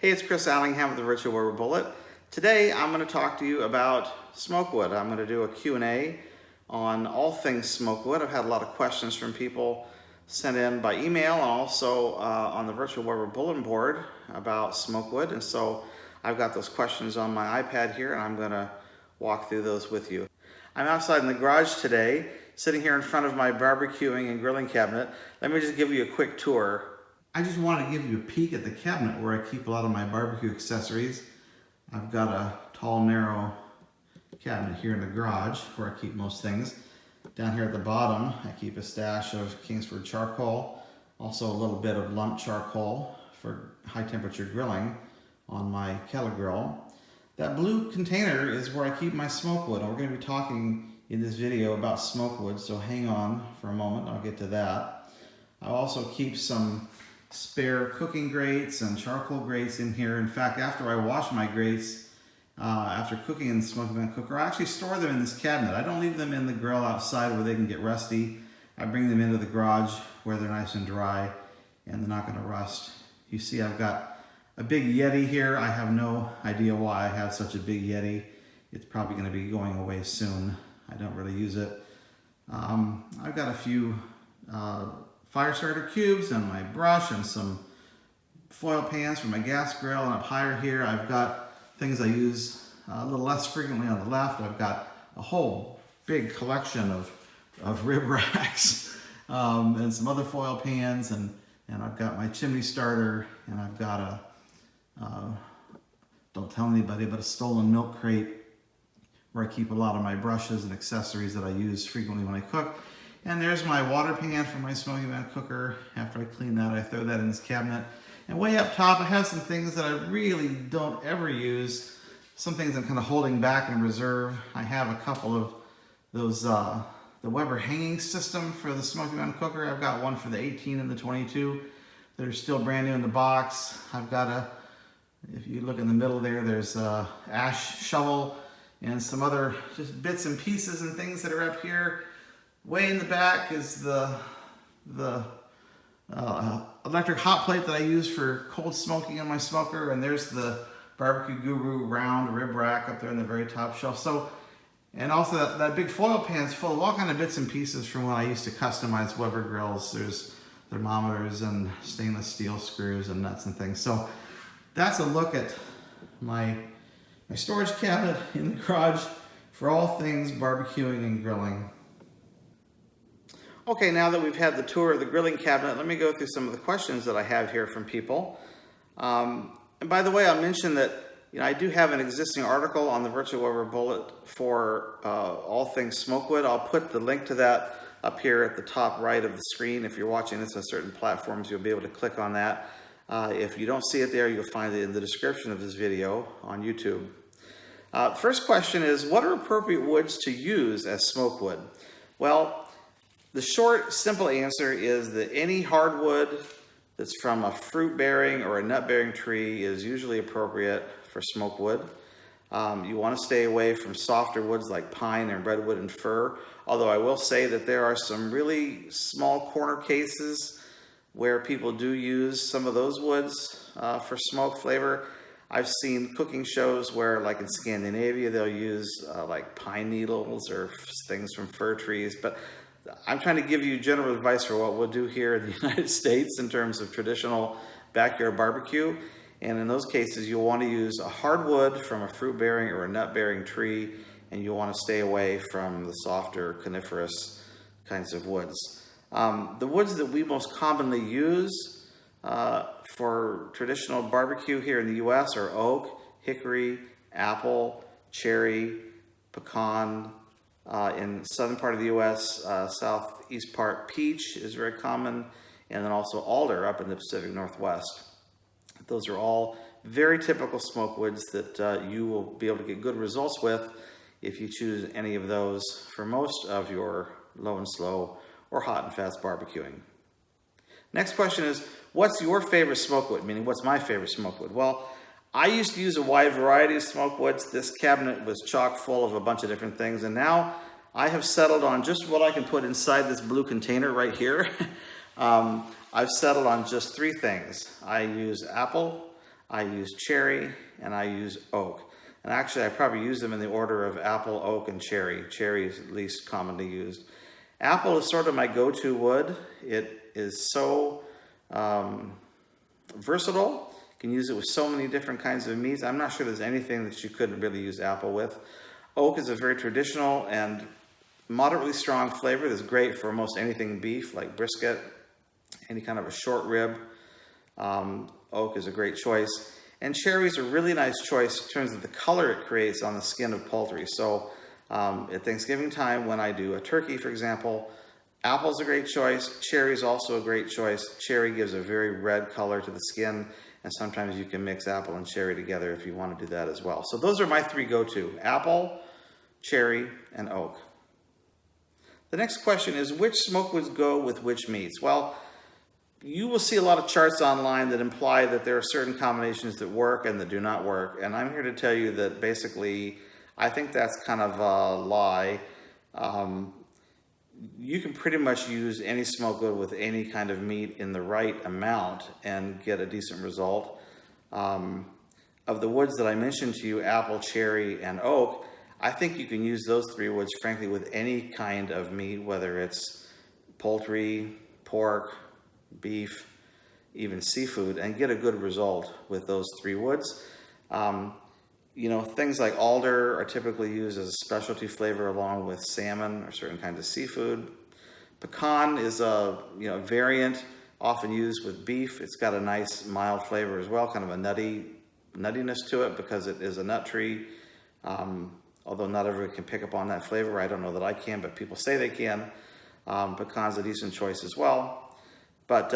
Hey, it's Chris Allingham with the Virtual Weber Bulletin. Today I'm going to talk to you about smokewood. I'm going to do a Q&A on all things smokewood. I've had a lot of questions from people sent in by email and also on the Virtual Weber Bulletin board about smokewood. And so I've got those questions on my iPad here and I'm going to walk through those with you. I'm outside in the garage today, sitting here in front of my barbecuing and grilling cabinet. Let me just give you a quick tour. I just wanted to give you a peek at the cabinet where I keep a lot of my barbecue accessories. I've got a tall, narrow cabinet here in the garage where I keep most things. Down here at the bottom, I keep a stash of Kingsford charcoal, also a little bit of lump charcoal for high temperature grilling on my kettle grill. That blue container is where I keep my smokewood. We're going to be talking in this video about smokewood, so hang on for a moment, I'll get to that. I also keep some spare cooking grates and charcoal grates in here. In fact, after I wash my grates, after cooking in the Smokey Mountain Cooker, I actually store them in this cabinet. I don't leave them in the grill outside where they can get rusty. I bring them into the garage where they're nice and dry and they're not going to rust. You see I've got a big Yeti here. I have no idea why I have such a big Yeti. It's probably going to be going away soon. I don't really use it. I've got a few fire starter cubes and my brush and some foil pans for my gas grill, and up higher here I've got things I use a little less frequently on the left. I've got a whole big collection of rib racks and some other foil pans, and I've got my chimney starter, and I've got a don't tell anybody, but a stolen milk crate where I keep a lot of my brushes and accessories that I use frequently when I cook. And there's my water pan for my Smokey Mountain Cooker. After I clean that, I throw that in this cabinet. And way up top, I have some things that I really don't ever use. Some things I'm kind of holding back in reserve. I have a couple of those, the Weber hanging system for the Smokey Mountain Cooker. I've got one for the 18 and the 22 that are still brand new in the box. I've got if you look in the middle there, there's a ash shovel and some other just bits and pieces and things that are up here. Way in the back is the electric hot plate that I use for cold smoking on my smoker, and there's the Barbecue Guru round rib rack up there on the very top shelf. So, and also that big foil pan is full of all kind of bits and pieces from when I used to customize Weber grills. There's thermometers and stainless steel screws and nuts and things. So that's a look at my storage cabinet in the garage for all things barbecuing and grilling. Okay, now that we've had the tour of the grilling cabinet, let me go through some of the questions that I have here from people. And by the way, I'll mention that I do have an existing article on the Virtual Weber Bulletin for all things smokewood. I'll put the link to that up here at the top right of the screen. If you're watching this on certain platforms, you'll be able to click on that. If you don't see it there, you'll find it in the description of this video on YouTube. First question is, what are appropriate woods to use as smokewood? Well, the short, simple answer is that any hardwood that's from a fruit-bearing or a nut-bearing tree is usually appropriate for smokewood. You want to stay away from softer woods like pine and redwood and fir, although I will say that there are some really small corner cases where people do use some of those woods for smoke flavor. I've seen cooking shows where, like in Scandinavia, they'll use like pine needles or things from fir trees, but I'm trying to give you general advice for what we'll do here in the United States in terms of traditional backyard barbecue. And in those cases, you'll want to use a hardwood from a fruit-bearing or a nut-bearing tree, and you'll want to stay away from the softer coniferous kinds of woods. The woods that we most commonly use for traditional barbecue here in the U.S. are oak, hickory, apple, cherry, pecan. In southern part of the U.S., southeast part, peach is very common, and then also alder up in the Pacific Northwest. Those are all very typical smoke woods that you will be able to get good results with if you choose any of those for most of your low and slow or hot and fast barbecuing. Next question is, what's your favorite smoke wood? Meaning, what's my favorite smoke wood? Well, I used to use a wide variety of smoke woods. This cabinet was chock full of a bunch of different things, and now I have settled on just what I can put inside this blue container right here. I've settled on just three things. I use apple, I use cherry, and I use oak. And actually, I probably use them in the order of apple, oak, and cherry. Cherry is least commonly used. Apple is sort of my go-to wood. It is so versatile. You can use it with so many different kinds of meats. I'm not sure there's anything that you couldn't really use apple with. Oak is a very traditional and moderately strong flavor that's great for most anything beef, like brisket, any kind of a short rib. Oak is a great choice. And cherry is a really nice choice in terms of the color it creates on the skin of poultry. So at Thanksgiving time, when I do a turkey, for example, apple's a great choice. Cherry is also a great choice. Cherry gives a very red color to the skin, and sometimes you can mix apple and cherry together if you want to do that as well. So those are my three go-to: apple, cherry, and oak. The next question is, which smoke woods go with which meats? Well, you will see a lot of charts online that imply that there are certain combinations that work and that do not work. And I'm here to tell you that basically, I think that's kind of a lie. You can pretty much use any smoke wood with any kind of meat in the right amount and get a decent result. Of the woods that I mentioned to you, apple, cherry, and oak, I think you can use those three woods, frankly, with any kind of meat, whether it's poultry, pork, beef, even seafood, and get a good result with those three woods. You know, things like alder are typically used as a specialty flavor along with salmon or certain kinds of seafood. Pecan is a variant often used with beef. It's got a nice mild flavor as well, kind of a nuttiness to it because it is a nut tree. Although not everyone can pick up on that flavor. I don't know that I can, but people say they can. Pecan's a decent choice as well. But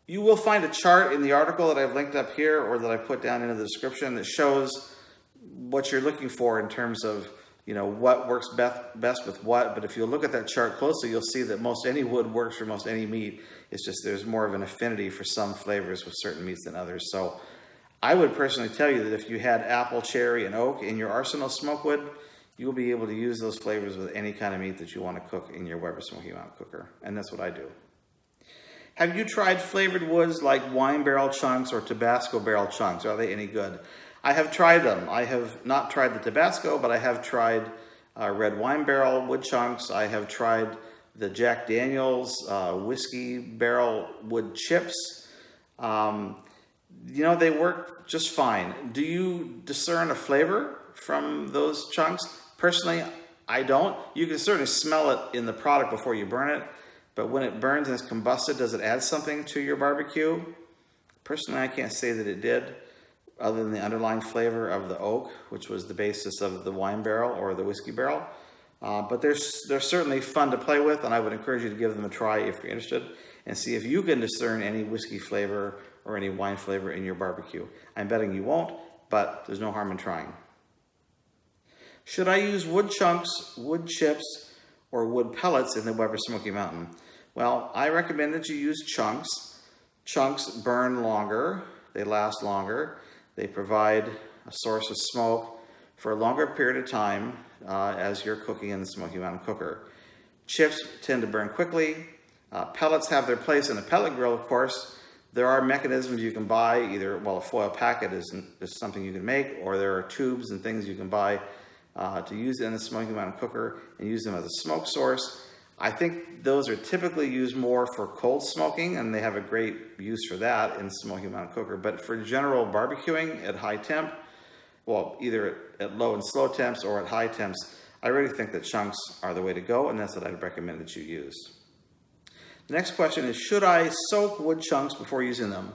you will find a chart in the article that I've linked up here or that I put down in the description that shows what you're looking for in terms of what works best with what. But if you look at that chart closely, you'll see that most any wood works for most any meat. It's just there's more of an affinity for some flavors with certain meats than others. So I would personally tell you that if you had apple, cherry, and oak in your arsenal of smoke wood, you'll be able to use those flavors with any kind of meat that you want to cook in your Weber Smokey Mountain Cooker. And that's what I do. Have you tried flavored woods like wine barrel chunks or Tabasco barrel chunks? Are they any good? I have tried them. I have not tried the Tabasco, but I have tried red wine barrel wood chunks. I have tried the Jack Daniel's whiskey barrel wood chips. They work just fine. Do you discern a flavor from those chunks? Personally, I don't. You can certainly smell it in the product before you burn it. But when it burns and it's combusted, does it add something to your barbecue? Personally, I can't say that it did, other than the underlying flavor of the oak, which was the basis of the wine barrel or the whiskey barrel. But they're certainly fun to play with, and I would encourage you to give them a try if you're interested, and see if you can discern any whiskey flavor or any wine flavor in your barbecue. I'm betting you won't, but there's no harm in trying. Should I use wood chunks, wood chips, or wood pellets in the Weber Smokey Mountain? Well, I recommend that you use chunks. Chunks burn longer, they last longer, they provide a source of smoke for a longer period of time as you're cooking in the Smokey Mountain Cooker. Chips tend to burn quickly. Pellets have their place in a pellet grill, of course. There are mechanisms you can buy, either, a foil packet is something you can make, or there are tubes and things you can buy to use in the Smokey Mountain Cooker and use them as a smoke source. I think those are typically used more for cold smoking, and they have a great use for that in the Smokey Mountain Cooker. But for general barbecuing at high temp, either at low and slow temps or at high temps, I really think that chunks are the way to go, and that's what I'd recommend that you use. The next question is, should I soak wood chunks before using them?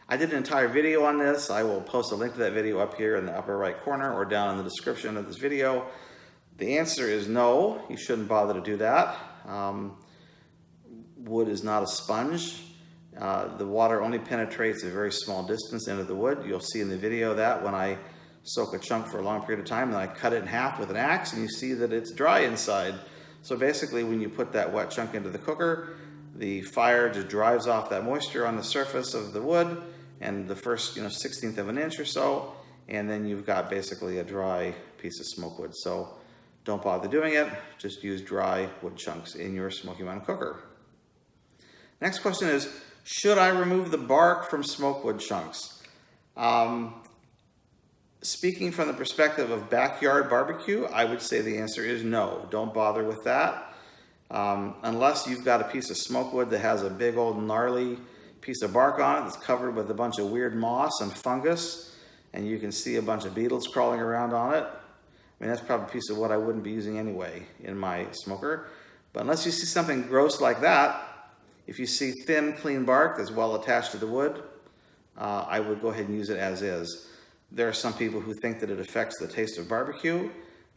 I did an entire video on this. I will post a link to that video up here in the upper right corner or down in the description of this video. The answer is no, you shouldn't bother to do that. Wood is not a sponge. The water only penetrates a very small distance into the wood. You'll see in the video that when I soak a chunk for a long period of time, then I cut it in half with an axe, and you see that it's dry inside. So basically, when you put that wet chunk into the cooker, the fire just drives off that moisture on the surface of the wood and the first 16th of an inch or so, and then you've got basically a dry piece of smoke wood. So don't bother doing it, just use dry wood chunks in your Smokey Mountain Cooker. Next question is, should I remove the bark from smoke wood chunks? Speaking from the perspective of backyard barbecue, I would say the answer is no. Don't bother with that. Unless you've got a piece of smokewood that has a big old gnarly piece of bark on it that's covered with a bunch of weird moss and fungus, and you can see a bunch of beetles crawling around on it. I mean, that's probably a piece of wood I wouldn't be using anyway in my smoker. But unless you see something gross like that, if you see thin, clean bark that's well attached to the wood, I would go ahead and use it as is. There are some people who think that it affects the taste of barbecue.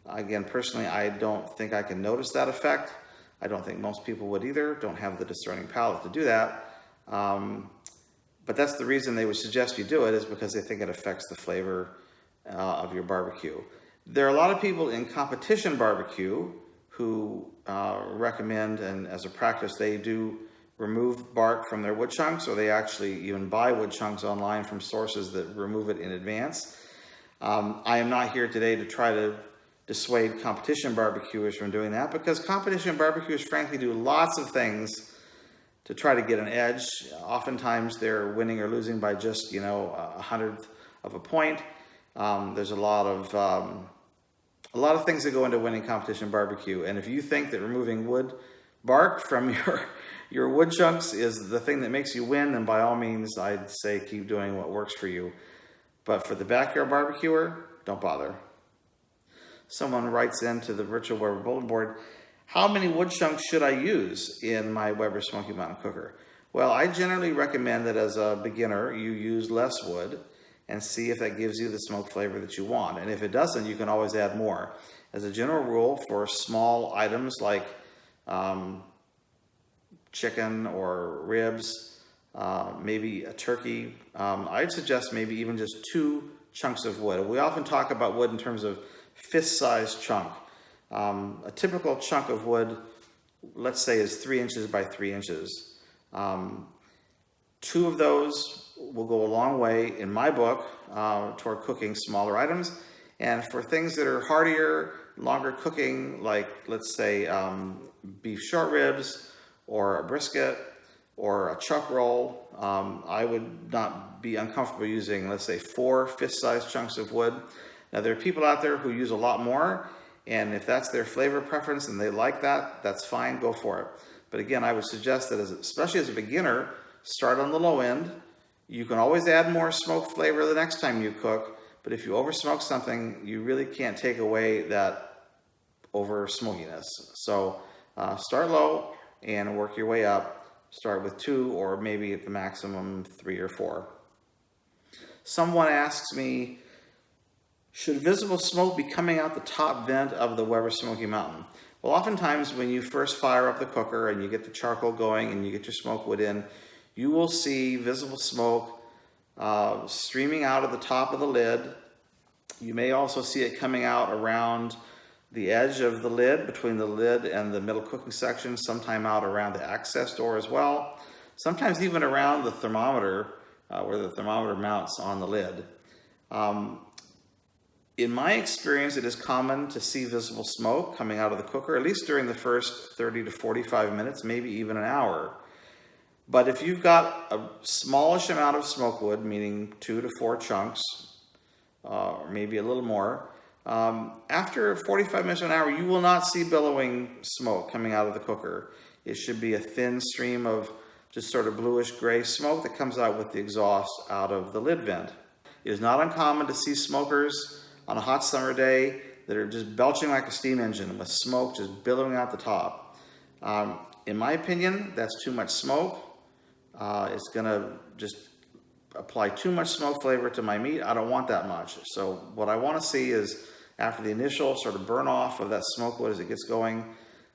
Again, personally, I don't think I can notice that effect. I don't think most people would either. Don't have the discerning palate to do that. But that's the reason they would suggest you do it, is because they think it affects the flavor of your barbecue. There are a lot of people in competition barbecue who recommend, and as a practice, they do remove bark from their wood chunks, or they actually even buy wood chunks online from sources that remove it in advance. I am not here today to try to dissuade competition barbecuers from doing that, because competition barbecuers frankly do lots of things to try to get an edge. Oftentimes they're winning or losing by just, a 100th of a point. There's a lot of things that go into winning competition barbecue, and if you think that removing wood bark from your wood chunks is the thing that makes you win, then by all means I'd say keep doing what works for you. But for the backyard barbecuer, don't bother. Someone writes into the virtual Weber bulletin board, how many wood chunks should I use in my Weber Smokey Mountain Cooker? Well, I generally recommend that as a beginner you use less wood and see if that gives you the smoke flavor that you want. And if it doesn't, you can always add more. As a general rule, for small items like chicken or ribs, maybe a turkey, I'd suggest maybe even just 2 chunks of wood. We often talk about wood in terms of fist-sized chunk. A typical chunk of wood, let's say, is 3 inches by 3 inches. 2 of those will go a long way, in my book, toward cooking smaller items. And for things that are hardier, longer cooking, like, let's say, beef short ribs, or a brisket, or a chuck roll, I would not be uncomfortable using, let's say, 4 fist-sized chunks of wood. Now, there are people out there who use a lot more, and if that's their flavor preference and they like that, that's fine, go for it. But again, I would suggest that, especially as a beginner, start on the low end. You can always add more smoke flavor the next time you cook, but if you over smoke something, you really can't take away that over smokiness. So start low and work your way up. Start with 2, or maybe at the maximum 3 or 4. Someone asks me, should visible smoke be coming out the top vent of the Weber Smokey Mountain? Well, oftentimes when you first fire up the cooker and you get the charcoal going and you get your smoke wood in, you will see visible smoke streaming out of the top of the lid. You may also see it coming out around the edge of the lid, between the lid and the middle cooking section, sometime out around the access door as well, sometimes even around the thermometer, where the thermometer mounts on the lid. In my experience, it is common to see visible smoke coming out of the cooker, at least during the first 30 to 45 minutes, maybe even an hour. But if you've got a smallish amount of smoke wood, meaning 2 to 4 chunks, or maybe a little more, after 45 minutes to an hour, you will not see billowing smoke coming out of the cooker. It should be a thin stream of just sort of bluish gray smoke that comes out with the exhaust out of the lid vent. It is not uncommon to see smokers on a hot summer day that are just belching like a steam engine with smoke just billowing out the top. In my opinion, that's too much smoke. It's gonna just apply too much smoke flavor to my meat. I don't want that much. So what I want to see is, after the initial sort of burn off of that smoke wood as it gets going,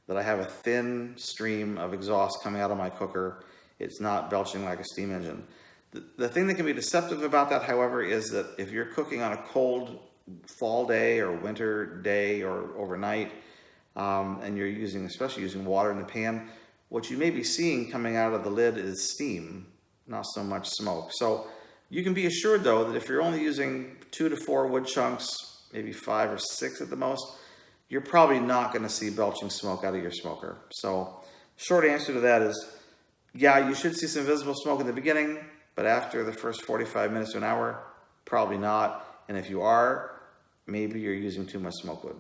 that I have a thin stream of exhaust coming out of my cooker. It's not belching like a steam engine. The thing that can be deceptive about that, however, is that if you're cooking on a cold fall day or winter day or overnight, and you're especially using water in the pan, what you may be seeing coming out of the lid is steam, not so much smoke. So you can be assured, though, that if you're only using 2 to 4 wood chunks, maybe 5 or 6 at the most, you're probably not going to see belching smoke out of your smoker. So short answer to that is, yeah, you should see some visible smoke in the beginning, but after the first 45 minutes to an hour, Probably not. And if you are, maybe you're using too much smoke wood.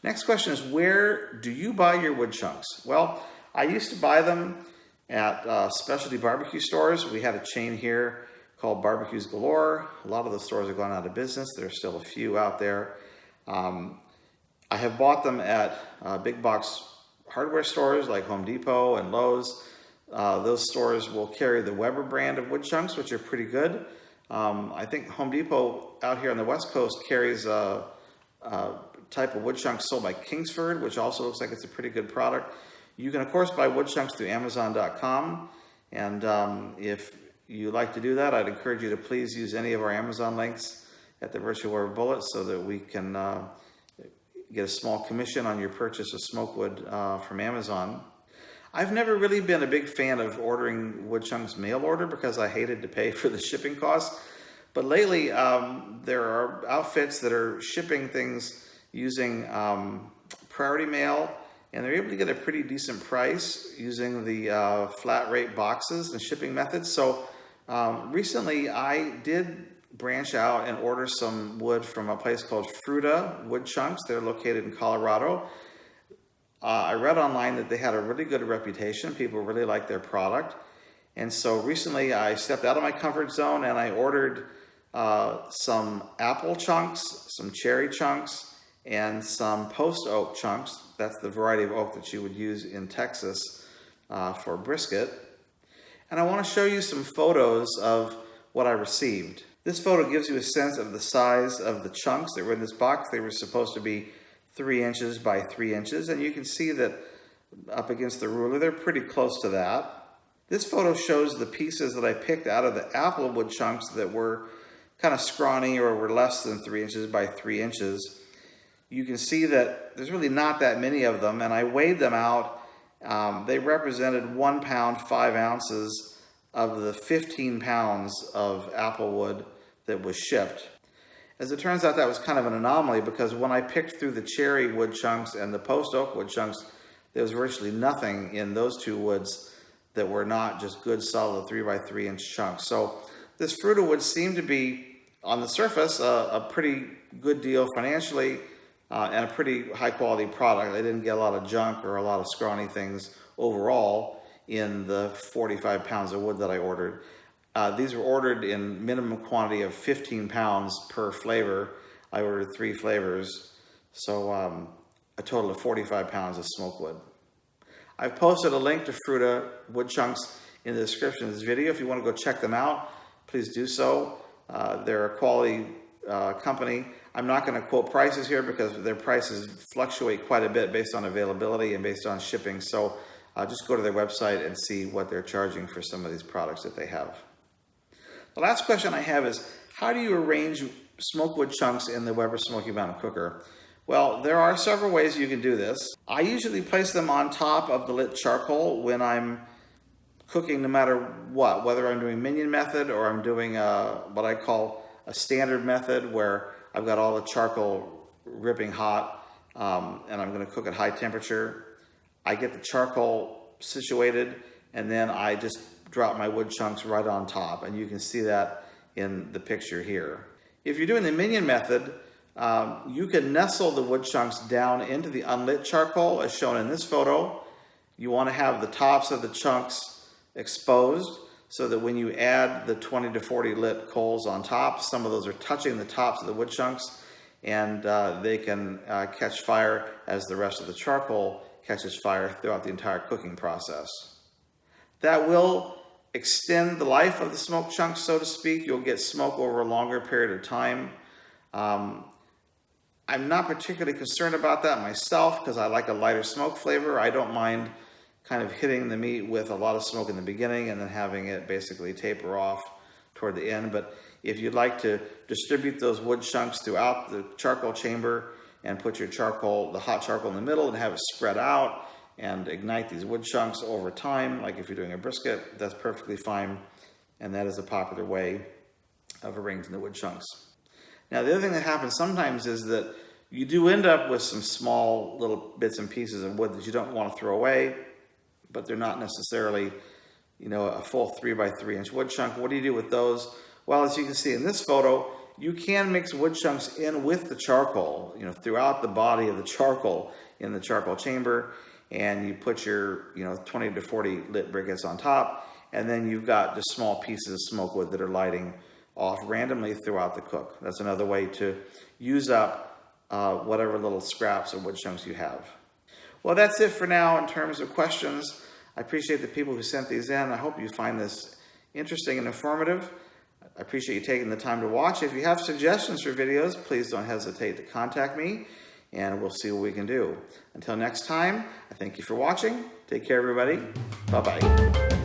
Next question is, where do you buy your wood chunks? Well, I used to buy them at specialty barbecue stores. We had a chain here called Barbecues Galore. A lot of the stores have gone out of business. There's still a few out there. I have bought them at big box hardware stores like Home Depot and Lowe's. Those stores will carry the Weber brand of wood chunks, which are pretty good. I think Home Depot out here on the West Coast carries a type of wood chunks sold by Kingsford, which also looks like it's a pretty good product. You can, of course, buy wood chunks through Amazon.com. And if you like to do that, I'd encourage you to please use any of our Amazon links at the Virtual Weber Bullet so that we can get a small commission on your purchase of smoke wood from Amazon. I've never really been a big fan of ordering wood chunks mail order because I hated to pay for the shipping costs. But lately, there are outfits that are shipping things using priority mail, and they're able to get a pretty decent price using the flat rate boxes and shipping methods. So recently I did branch out and order some wood from a place called Fruta Wood Chunks. They're located in Colorado. I read online that they had a really good reputation. People really like their product. And so recently I stepped out of my comfort zone and I ordered some apple chunks, some cherry chunks, and some post oak chunks. That's the variety of oak that you would use in Texas for brisket. And I want to show you some photos of what I received. This photo gives you a sense of the size of the chunks that were in this box. They were supposed to be 3 inches by 3 inches, and you can see that up against the ruler, they're pretty close to that. This photo shows the pieces that I picked out of the apple wood chunks that were kind of scrawny or were less than 3 inches by 3 inches. You can see that there's really not that many of them, and I weighed them out. They represented 1 pound, 5 ounces of the 15 pounds of apple wood that was shipped. As it turns out, that was kind of an anomaly because when I picked through the cherry wood chunks and the post oak wood chunks, there was virtually nothing in those two woods that were not just good solid 3 by 3 inch chunks. So this Fruta wood seemed to be, on the surface, a pretty good deal financially and a pretty high quality product. I didn't get a lot of junk or a lot of scrawny things overall in the 45 pounds of wood that I ordered. These were ordered in minimum quantity of 15 pounds per flavor. I ordered 3 flavors, so a total of 45 pounds of smoke wood. I've posted a link to Fruta wood chunks in the description of this video. If you want to go check them out, please do so. They're a quality company. I'm not going to quote prices here because their prices fluctuate quite a bit based on availability and based on shipping. So just go to their website and see what they're charging for some of these products that they have. The last question I have is, how do you arrange smoke wood chunks in the Weber Smokey Mountain Cooker? Well, there are several ways you can do this. I usually place them on top of the lit charcoal when I'm cooking, no matter what, whether I'm doing minion method or I'm doing what I call a standard method where I've got all the charcoal ripping hot and I'm going to cook at high temperature. I get the charcoal situated and then I just drop my wood chunks right on top, and you can see that in the picture here. If you're doing the minion method, you can nestle the wood chunks down into the unlit charcoal as shown in this photo. You want to have the tops of the chunks exposed so that when you add the 20 to 40 lit coals on top, some of those are touching the tops of the wood chunks, and they can catch fire as the rest of the charcoal catches fire throughout the entire cooking process. That will extend the life of the smoke chunks, so to speak. You'll get smoke over a longer period of time. I'm not particularly concerned about that myself because I like a lighter smoke flavor. I don't mind kind of hitting the meat with a lot of smoke in the beginning and then having it basically taper off toward the end. But if you'd like to distribute those wood chunks throughout the charcoal chamber and put your charcoal, the hot charcoal in the middle, and have it spread out and ignite these wood chunks over time, like if you're doing a brisket, that's perfectly fine. And that is a popular way of arranging the wood chunks. Now, the other thing that happens sometimes is that you do end up with some small little bits and pieces of wood that you don't want to throw away, but they're not necessarily, a full 3 by 3 inch wood chunk. What do you do with those? Well, as you can see in this photo, you can mix wood chunks in with the charcoal, throughout the body of the charcoal in the charcoal chamber, and you put your, 20 to 40 lit briquettes on top, and then you've got just small pieces of smoke wood that are lighting off randomly throughout the cook. That's another way to use up whatever little scraps or wood chunks you have. Well, that's it for now in terms of questions. I appreciate the people who sent these in. I hope you find this interesting and informative. I appreciate you taking the time to watch. If you have suggestions for videos, please don't hesitate to contact me, and we'll see what we can do. Until next time, I thank you for watching. Take care, everybody. Bye-bye.